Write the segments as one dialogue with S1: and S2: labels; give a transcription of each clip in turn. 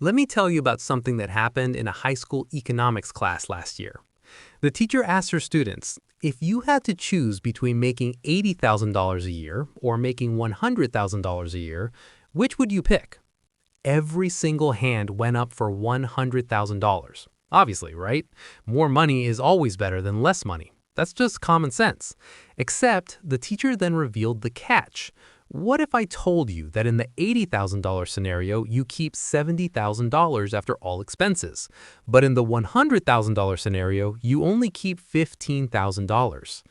S1: Let me tell you about something that happened in a high school economics class last year. The teacher asked her students, if you had to choose between making $80,000 a year or making $100,000 a year, which would you pick? Every single hand went up for $100,000. Obviously, right? More money is always better than less money. That's just common sense. Except the teacher then revealed the catch. What if I told you that in the $80,000 scenario, you keep $70,000 after all expenses, but in the $100,000 scenario, you only keep $15,000?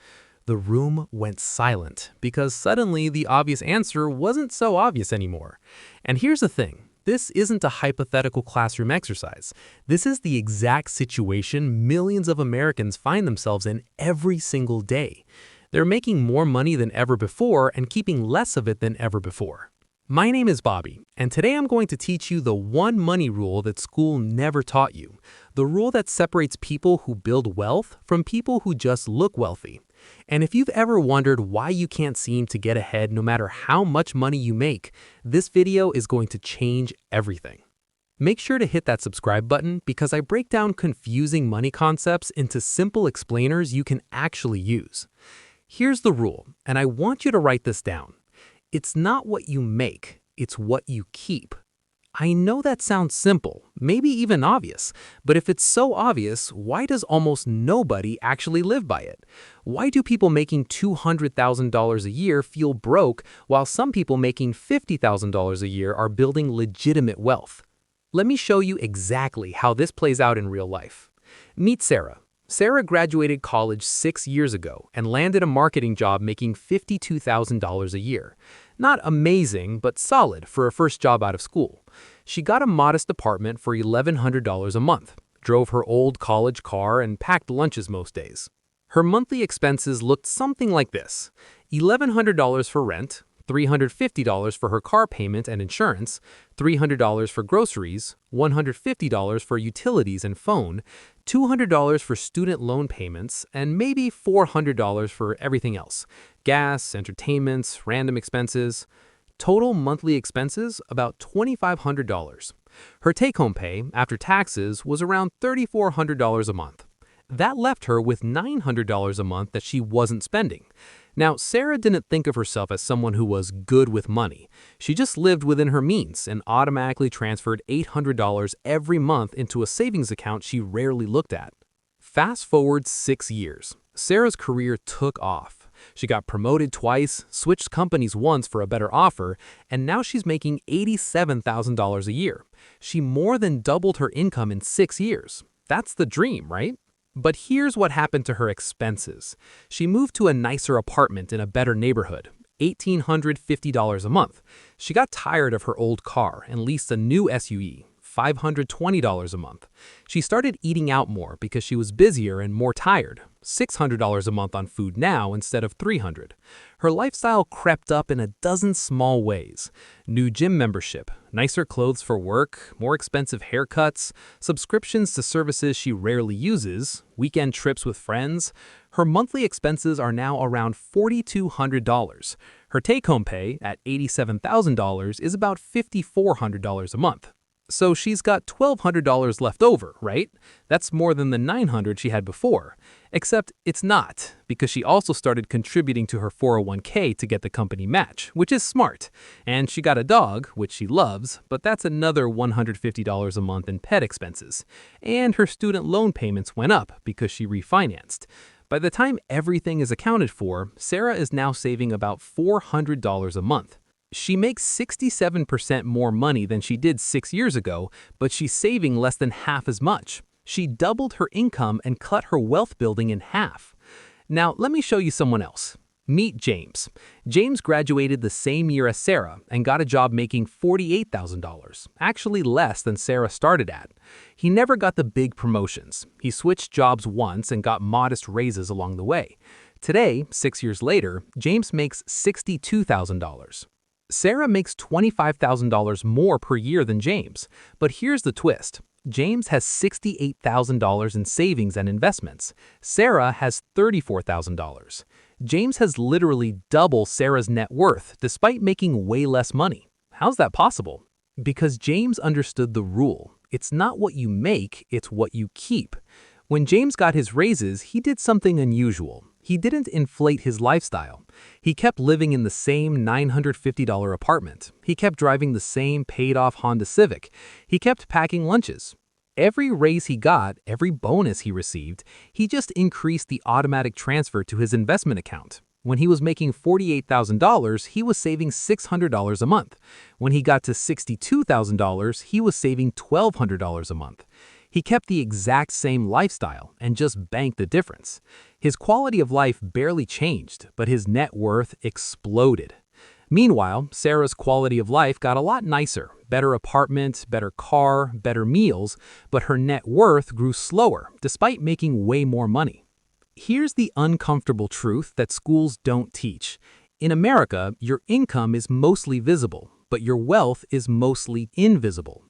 S1: The room went silent because suddenly the obvious answer wasn't so obvious anymore. And here's the thing. This isn't a hypothetical classroom exercise. This is the exact situation millions of Americans find themselves in every single day. They're making more money than ever before and keeping less of it than ever before. My name is Bobby, and today I'm going to teach you the one money rule that school never taught you, the rule that separates people who build wealth from people who just look wealthy. And if you've ever wondered why you can't seem to get ahead no matter how much money you make, this video is going to change everything. Make sure to hit that subscribe button because I break down confusing money concepts into simple explainers you can actually use. Here's the rule, and I want you to write this down. It's not what you make, it's what you keep. I know that sounds simple, maybe even obvious, but if it's so obvious, why does almost nobody actually live by it? Why do people making $200,000 a year feel broke while some people making $50,000 a year are building legitimate wealth? Let me show you exactly how this plays out in real life. Meet Sarah. Sarah graduated college 6 years ago and landed a marketing job making $52,000 a year. Not amazing, but solid for a first job out of school. She got a modest apartment for $1,100 a month, drove her old college car, and packed lunches most days. Her monthly expenses looked something like this: $1,100 for rent, $350 for her car payment and insurance, $300 for groceries, $150 for utilities and phone, $200 for student loan payments, and maybe $400 for everything else: gas, entertainments, random expenses. Total monthly expenses about $2,500. Her take-home pay, after taxes, was around $3,400 a month. That left her with $900 a month that she wasn't spending. Now, Sarah didn't think of herself as someone who was good with money. She just lived within her means and automatically transferred $800 every month into a savings account she rarely looked at. Fast forward 6 years. Sarah's career took off. She got promoted twice, switched companies once for a better offer, and now she's making $87,000 a year. She more than doubled her income in 6 years. That's the dream, right? But here's what happened to her expenses. She moved to a nicer apartment in a better neighborhood, $1,850 a month. She got tired of her old car and leased a new SUV, $520 a month. She started eating out more because she was busier and more tired, $600 a month on food now instead of $300. Her lifestyle crept up in a dozen small ways: new gym membership, nicer clothes for work, more expensive haircuts, subscriptions to services she rarely uses, weekend trips with friends. Her monthly expenses are now around $4,200. Her take-home pay at $87,000 is about $5,400 a month. So she's got $1,200 left over, right? That's more than the $900 she had before. Except it's not, because she also started contributing to her 401k to get the company match, which is smart. And she got a dog, which she loves, but that's another $150 a month in pet expenses. And her student loan payments went up because she refinanced. By the time everything is accounted for, Sarah is now saving about $400 a month. She makes 67% more money than she did 6 years ago, but she's saving less than half as much. She doubled her income and cut her wealth building in half. Now, let me show you someone else. Meet James. James graduated the same year as Sarah and got a job making $48,000, actually less than Sarah started at. He never got the big promotions. He switched jobs once and got modest raises along the way. Today, 6 years later, James makes $62,000. Sarah makes $25,000 more per year than James, but here's the twist. James has $68,000 in savings and investments. Sarah has $34,000. James has literally double Sarah's net worth despite making way less money. How's that possible? Because James understood the rule. It's not what you make, it's what you keep. When James got his raises, he did something unusual. He didn't inflate his lifestyle. He kept living in the same $950 apartment. He kept driving the same paid-off Honda Civic. He kept packing lunches. Every raise he got, every bonus he received, he just increased the automatic transfer to his investment account. When he was making $48,000, he was saving $600 a month. When he got to $62,000, he was saving $1,200 a month. He kept the exact same lifestyle and just banked the difference. His quality of life barely changed, but his net worth exploded. Meanwhile, Sarah's quality of life got a lot nicer. Better apartment, better car, better meals, but her net worth grew slower despite making way more money. Here's the uncomfortable truth that schools don't teach. In America, your income is mostly visible, but your wealth is mostly invisible.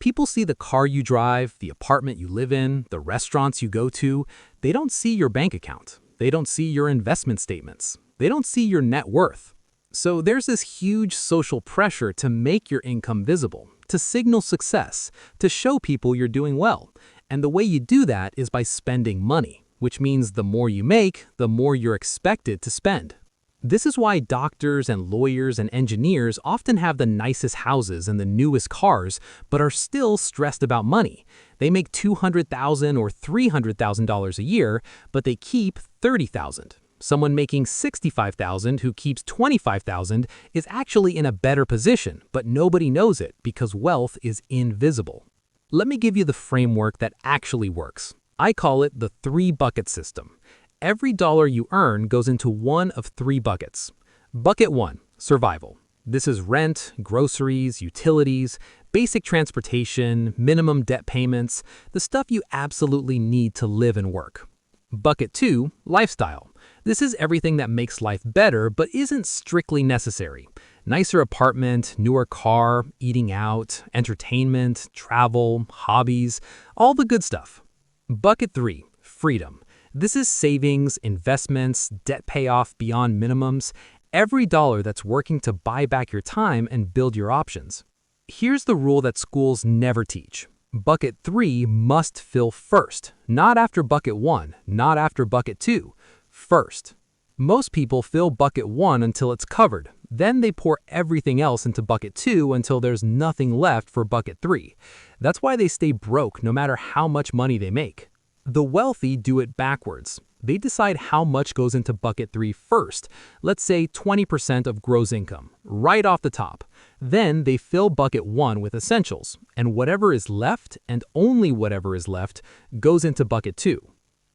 S1: People see the car you drive, the apartment you live in, the restaurants you go to. They don't see your bank account. They don't see your investment statements. They don't see your net worth. So there's this huge social pressure to make your income visible, to signal success, to show people you're doing well. And the way you do that is by spending money, which means the more you make, the more you're expected to spend. This is why doctors and lawyers and engineers often have the nicest houses and the newest cars, but are still stressed about money. They make $200,000 or $300,000 a year, but they keep $30,000. Someone making $65,000 who keeps $25,000 is actually in a better position, but nobody knows it because wealth is invisible. Let me give you the framework that actually works. I call it the three-bucket system. Every dollar you earn goes into one of three buckets. Bucket 1, survival. This is rent, groceries, utilities, basic transportation, minimum debt payments, the stuff you absolutely need to live and work. Bucket 2, lifestyle. This is everything that makes life better but isn't strictly necessary. Nicer apartment, newer car, eating out, entertainment, travel, hobbies, all the good stuff. Bucket 3, freedom. This is savings, investments, debt payoff beyond minimums, every dollar that's working to buy back your time and build your options. Here's the rule that schools never teach. Bucket 3 must fill first, not after Bucket 1, not after Bucket 2, first. Most people fill Bucket 1 until it's covered. Then they pour everything else into Bucket 2 until there's nothing left for Bucket 3. That's why they stay broke no matter how much money they make. The wealthy do it backwards. They decide how much goes into Bucket 3 first, let's say 20% of gross income, right off the top. Then they fill Bucket 1 with essentials, and whatever is left, and only whatever is left, goes into Bucket 2.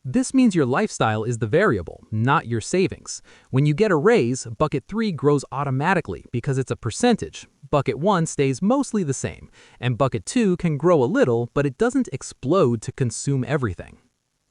S1: This means your lifestyle is the variable, not your savings. When you get a raise, Bucket 3 grows automatically because it's a percentage. Bucket 1 stays mostly the same, and Bucket 2 can grow a little, but it doesn't explode to consume everything.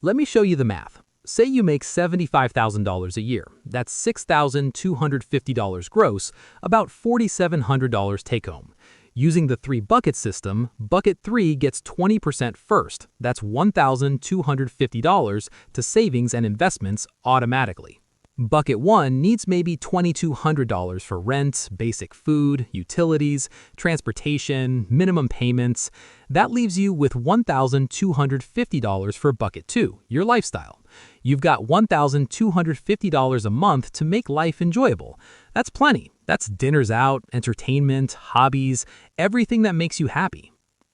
S1: Let me show you the math. Say you make $75,000 a year. That's $6,250 gross, about $4,700 take home. Using the three-bucket system, Bucket 3 gets 20% first. That's $1,250 to savings and investments automatically. Bucket 1 needs maybe $2,200 for rent, basic food, utilities, transportation, minimum payments. That leaves you with $1,250 for Bucket 2, your lifestyle. You've got $1,250 a month to make life enjoyable. That's plenty. That's dinners out, entertainment, hobbies, everything that makes you happy.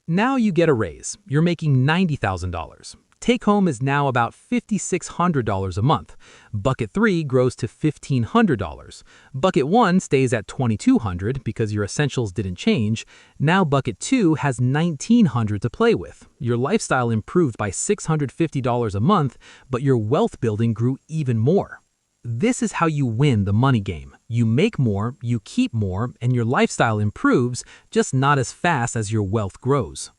S1: Now you get a raise. You're making $90,000. Take home is now about $5,600 a month. Bucket 3 grows to $1,500. Bucket 1 stays at $2,200 because your essentials didn't change. Now Bucket 2 has $1,900 to play with. Your lifestyle improved by $650 a month, but your wealth building grew even more. This is how you win the money game. You make more, you keep more, and your lifestyle improves, just not as fast as your wealth grows.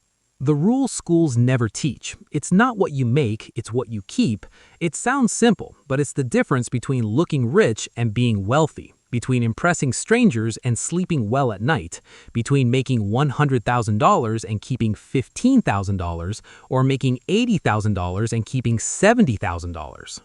S1: The rule schools never teach. It's not what you make, it's what you keep. It sounds simple, but it's the difference between looking rich and being wealthy, between impressing strangers and sleeping well at night, between making $100,000 and keeping $15,000, or making $80,000 and keeping $70,000.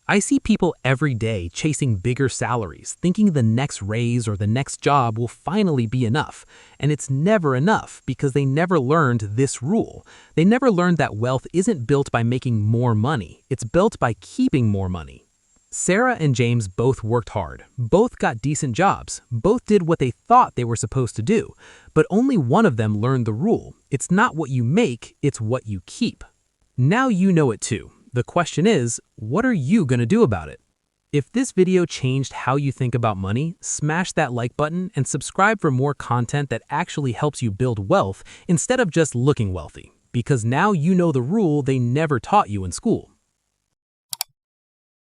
S1: I see people every day chasing bigger salaries, thinking the next raise or the next job will finally be enough. And it's never enough because they never learned this rule. They never learned that wealth isn't built by making more money. It's built by keeping more money. Sarah and James both worked hard. Both got decent jobs. Both did what they thought they were supposed to do. But only one of them learned the rule. It's not what you make, it's what you keep. Now you know it too. The question is, what are you going to do about it? If this video changed how you think about money, smash that like button and subscribe for more content that actually helps you build wealth instead of just looking wealthy. Because now you know the rule they never taught you in school.